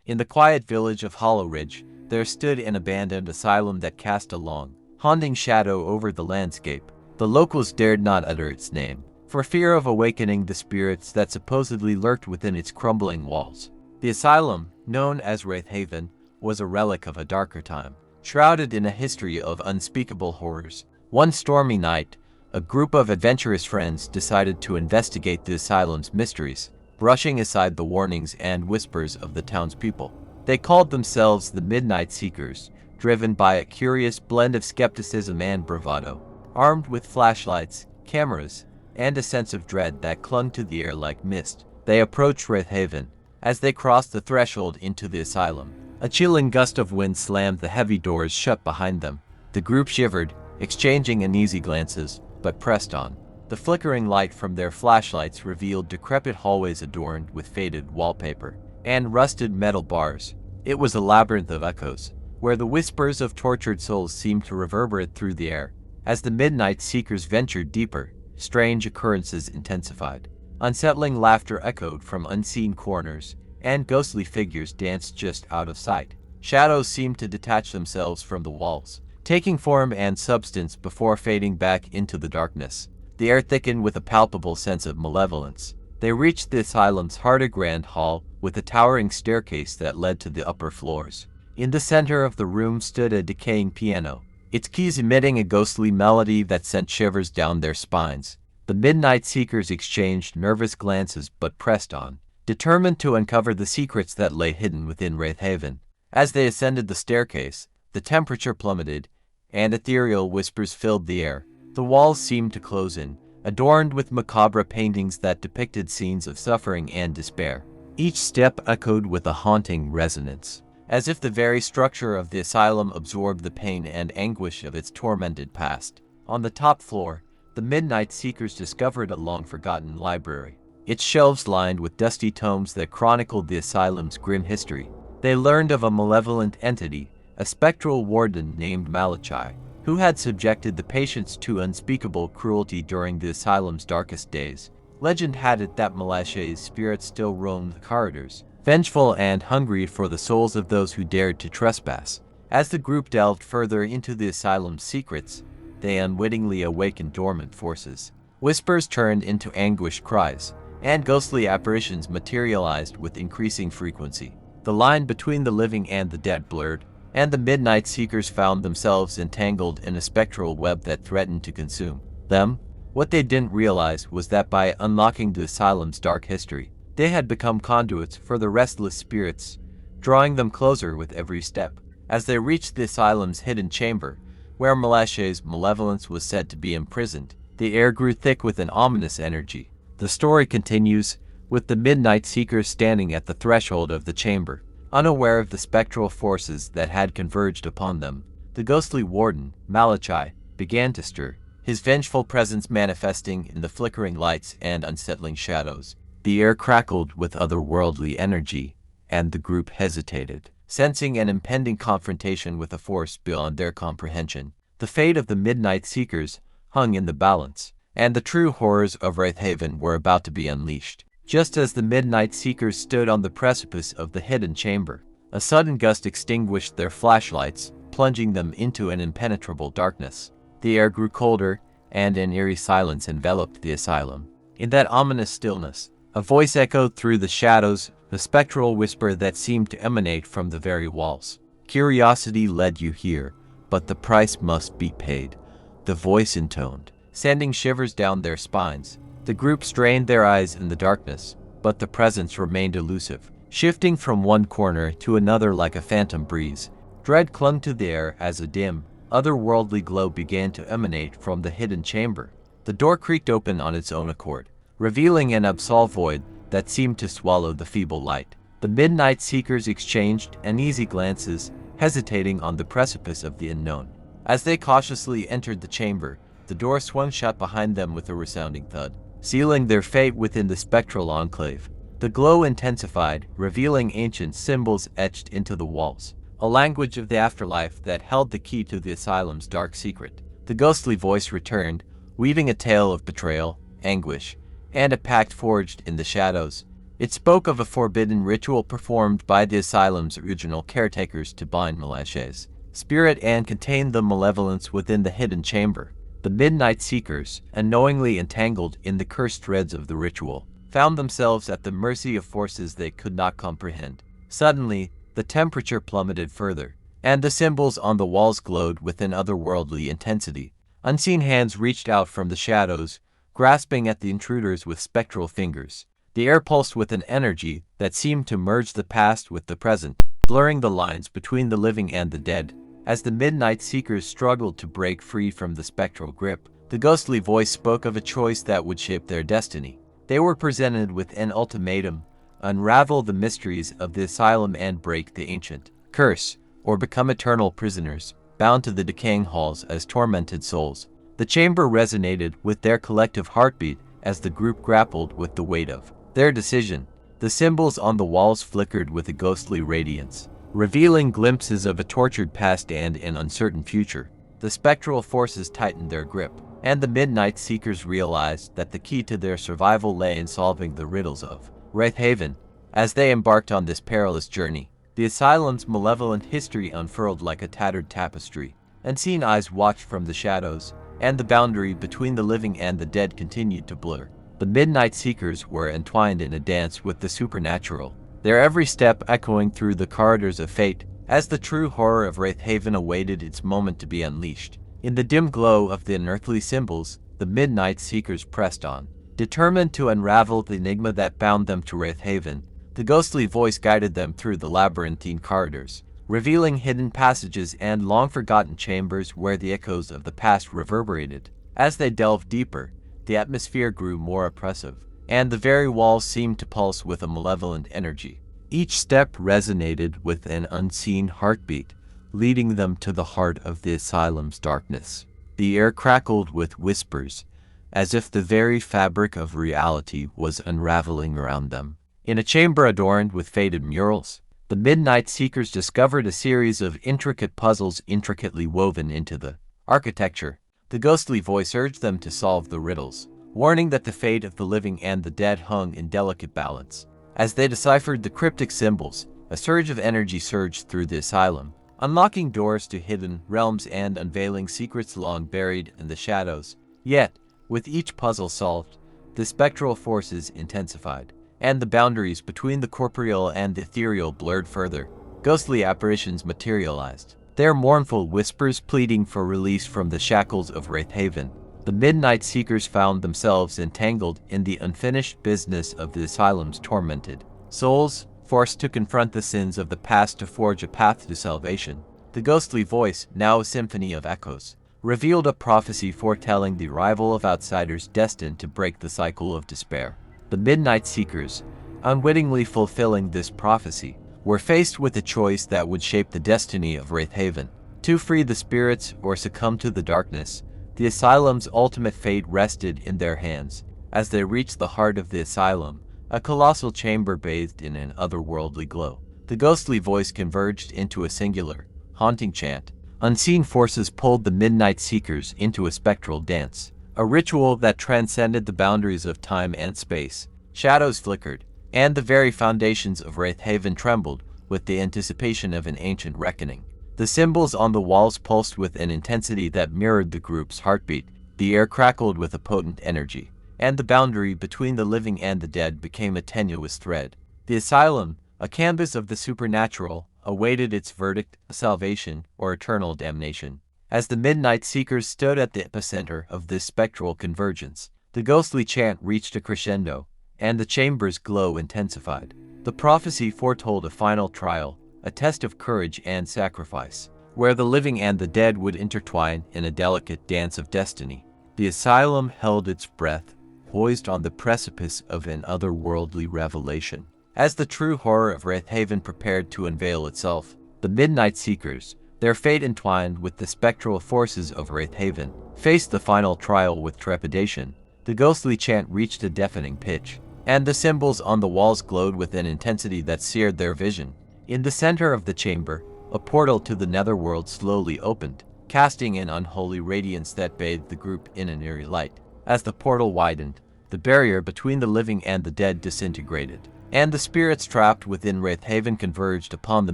In the quiet village of Hollow Ridge, there stood an abandoned asylum that cast a long, haunting shadow over the landscape. The locals dared not utter its name, for fear of awakening the spirits that supposedly lurked within its crumbling walls. The asylum, known as Wraith Haven, was a relic of a darker time, shrouded in a history of unspeakable horrors. One stormy night, a group of adventurous friends decided to investigate the asylum's mysteries, brushing aside the warnings and whispers of the townspeople. They called themselves the Midnight Seekers, driven by a curious blend of skepticism and bravado. Armed with flashlights, cameras, and a sense of dread that clung to the air like mist, they approached Wraith Haven. As they crossed the threshold into the asylum, a chilling gust of wind slammed the heavy doors shut behind them. The group shivered, exchanging uneasy glances, but pressed on. The flickering light from their flashlights revealed decrepit hallways adorned with faded wallpaper and rusted metal bars. It was a labyrinth of echoes, where the whispers of tortured souls seemed to reverberate through the air. As the Midnight Seekers ventured deeper, strange occurrences intensified. Unsettling laughter echoed from unseen corners, and ghostly figures danced just out of sight. Shadows seemed to detach themselves from the walls, taking form and substance before fading back into the darkness. The air thickened with a palpable sense of malevolence. They reached the asylum's heart, a grand hall with a towering staircase that led to the upper floors. In the center of the room stood a decaying piano, its keys emitting a ghostly melody that sent shivers down their spines. The Midnight Seekers exchanged nervous glances but pressed on, determined to uncover the secrets that lay hidden within Wraith Haven. As they ascended the staircase, the temperature plummeted, and ethereal whispers filled the air. The walls seemed to close in, adorned with macabre paintings that depicted scenes of suffering and despair. Each step echoed with a haunting resonance, as if the very structure of the asylum absorbed the pain and anguish of its tormented past. On the top floor, the Midnight Seekers discovered a long-forgotten library, its shelves lined with dusty tomes that chronicled the asylum's grim history. They learned of a malevolent entity, a spectral warden named Malachi, who had subjected the patients to unspeakable cruelty during the asylum's darkest days. Legend had it that Malachi's spirit still roamed the corridors, vengeful and hungry for the souls of those who dared to trespass. As the group delved further into the asylum's secrets, they unwittingly awakened dormant forces. Whispers turned into anguished cries, and ghostly apparitions materialized with increasing frequency. The line between the living and the dead blurred, and the Midnight Seekers found themselves entangled in a spectral web that threatened to consume them. What they didn't realize was that by unlocking the asylum's dark history, they had become conduits for the restless spirits, drawing them closer with every step. As they reached the asylum's hidden chamber, where Malachi's malevolence was said to be imprisoned, the air grew thick with an ominous energy. The story continues, with the Midnight Seekers standing at the threshold of the chamber, unaware of the spectral forces that had converged upon them. The ghostly warden, Malachi, began to stir, his vengeful presence manifesting in the flickering lights and unsettling shadows. The air crackled with otherworldly energy, and the group hesitated, sensing an impending confrontation with a force beyond their comprehension. The fate of the Midnight Seekers hung in the balance, and the true horrors of Wraith Haven were about to be unleashed. Just as the Midnight Seekers stood on the precipice of the hidden chamber, a sudden gust extinguished their flashlights, plunging them into an impenetrable darkness. The air grew colder, and an eerie silence enveloped the asylum. In that ominous stillness, a voice echoed through the shadows, a spectral whisper that seemed to emanate from the very walls. "Curiosity led you here, but the price must be paid," the voice intoned, sending shivers down their spines. The group strained their eyes in the darkness, but the presence remained elusive, shifting from one corner to another like a phantom breeze. Dread clung to the air as a dim, otherworldly glow began to emanate from the hidden chamber. The door creaked open on its own accord, revealing an abyssal void that seemed to swallow the feeble light. The Midnight Seekers exchanged uneasy glances, hesitating on the precipice of the unknown. As they cautiously entered the chamber, the door swung shut behind them with a resounding thud, sealing their fate within the spectral enclave. The glow intensified, revealing ancient symbols etched into the walls, a language of the afterlife that held the key to the asylum's dark secret. The ghostly voice returned, weaving a tale of betrayal, anguish, and a pact forged in the shadows. It spoke of a forbidden ritual performed by the asylum's original caretakers to bind Malache's spirit and contain the malevolence within the hidden chamber. The Midnight Seekers, unknowingly entangled in the cursed threads of the ritual, found themselves at the mercy of forces they could not comprehend. Suddenly, the temperature plummeted further, and the symbols on the walls glowed with an otherworldly intensity. Unseen hands reached out from the shadows, grasping at the intruders with spectral fingers. The air pulsed with an energy that seemed to merge the past with the present, blurring the lines between the living and the dead. As the Midnight Seekers struggled to break free from the spectral grip, the ghostly voice spoke of a choice that would shape their destiny. They were presented with an ultimatum: unravel the mysteries of the asylum and break the ancient curse, or become eternal prisoners, bound to the decaying halls as tormented souls. The chamber resonated with their collective heartbeat as the group grappled with the weight of their decision. The symbols on the walls flickered with a ghostly radiance, revealing glimpses of a tortured past and an uncertain future. The spectral forces tightened their grip, and the Midnight Seekers realized that the key to their survival lay in solving the riddles of Wraithhaven. As they embarked on this perilous journey, the asylum's malevolent history unfurled like a tattered tapestry. Unseen eyes watched from the shadows, and the boundary between the living and the dead continued to blur. The Midnight Seekers were entwined in a dance with the supernatural, their every step echoing through the corridors of fate as the true horror of Wraithhaven awaited its moment to be unleashed. In the dim glow of the unearthly symbols, the Midnight Seekers pressed on, determined to unravel the enigma that bound them to Wraithhaven. The ghostly voice guided them through the labyrinthine corridors, revealing hidden passages and long-forgotten chambers where the echoes of the past reverberated. As they delved deeper, the atmosphere grew more oppressive, and the very walls seemed to pulse with a malevolent energy. Each step resonated with an unseen heartbeat, leading them to the heart of the asylum's darkness. The air crackled with whispers, as if the very fabric of reality was unraveling around them. In a chamber adorned with faded murals, the Midnight Seekers discovered a series of intricate puzzles intricately woven into the architecture. The ghostly voice urged them to solve the riddles, warning that the fate of the living and the dead hung in delicate balance. As they deciphered the cryptic symbols, a surge of energy surged through the asylum, unlocking doors to hidden realms and unveiling secrets long buried in the shadows. Yet, with each puzzle solved, the spectral forces intensified, and the boundaries between the corporeal and the ethereal blurred further. Ghostly apparitions materialized, their mournful whispers pleading for release from the shackles of Wraithhaven. The Midnight Seekers found themselves entangled in the unfinished business of the asylum's tormented souls, forced to confront the sins of the past to forge a path to salvation. The ghostly voice, now a symphony of echoes, revealed a prophecy foretelling the arrival of outsiders destined to break the cycle of despair. The Midnight Seekers, unwittingly fulfilling this prophecy, were faced with a choice that would shape the destiny of Wraithhaven: to free the spirits or succumb to the darkness. The asylum's ultimate fate rested in their hands. As they reached the heart of the asylum, a colossal chamber bathed in an otherworldly glow, the ghostly voice converged into a singular, haunting chant. Unseen forces pulled the Midnight Seekers into a spectral dance, a ritual that transcended the boundaries of time and space. Shadows flickered, and the very foundations of Wraithhaven trembled with the anticipation of an ancient reckoning. The symbols on the walls pulsed with an intensity that mirrored the group's heartbeat. The air crackled with a potent energy, and the boundary between the living and the dead became a tenuous thread. The asylum, a canvas of the supernatural, awaited its verdict: salvation or eternal damnation. As the Midnight Seekers stood at the epicenter of this spectral convergence, the ghostly chant reached a crescendo, and the chamber's glow intensified. The prophecy foretold a final trial, a test of courage and sacrifice, where the living and the dead would intertwine in a delicate dance of destiny. The asylum held its breath, poised on the precipice of an otherworldly revelation. As the true horror of Wraithhaven prepared to unveil itself, the Midnight Seekers, their fate entwined with the spectral forces of Wraithhaven, faced the final trial with trepidation. The ghostly chant reached a deafening pitch, and the symbols on the walls glowed with an intensity that seared their vision. In the center of the chamber, a portal to the netherworld slowly opened, casting an unholy radiance that bathed the group in an eerie light. As the portal widened, the barrier between the living and the dead disintegrated, and the spirits trapped within Wraithhaven converged upon the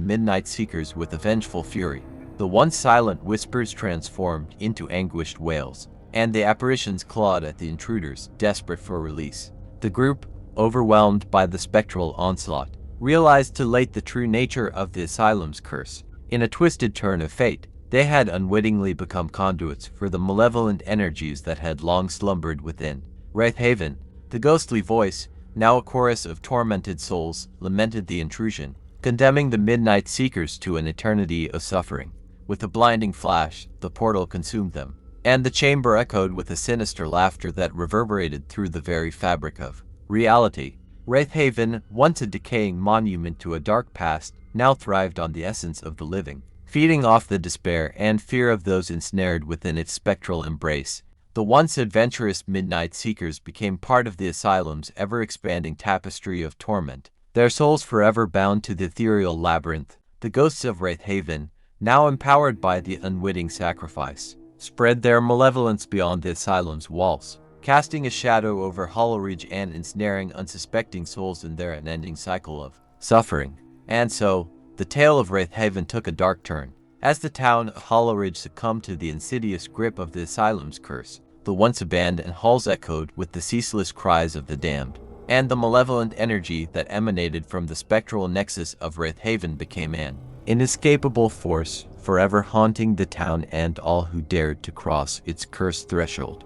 Midnight Seekers with a vengeful fury. The once silent whispers transformed into anguished wails, and the apparitions clawed at the intruders, desperate for release. The group, overwhelmed by the spectral onslaught, realized too late the true nature of the Asylum's curse. In a twisted turn of fate, they had unwittingly become conduits for the malevolent energies that had long slumbered within. Wraithhaven, the ghostly voice, now a chorus of tormented souls, lamented the intrusion, condemning the Midnight Seekers to an eternity of suffering. With a blinding flash, the portal consumed them, and the chamber echoed with a sinister laughter that reverberated through the very fabric of reality. Wraithhaven, once a decaying monument to a dark past, now thrived on the essence of the living, feeding off the despair and fear of those ensnared within its spectral embrace. The once adventurous Midnight Seekers became part of the Asylum's ever-expanding tapestry of torment, their souls forever bound to the ethereal labyrinth. The ghosts of Wraithhaven, now empowered by the unwitting sacrifice, spread their malevolence beyond the Asylum's walls, casting a shadow over Hollowridge and ensnaring unsuspecting souls in their unending cycle of suffering. And so, the tale of Wraithhaven took a dark turn. As the town of Hollowridge succumbed to the insidious grip of the Asylum's curse, the once abandoned halls echoed with the ceaseless cries of the damned, and the malevolent energy that emanated from the spectral nexus of Wraithhaven became an inescapable force, forever haunting the town and all who dared to cross its cursed threshold.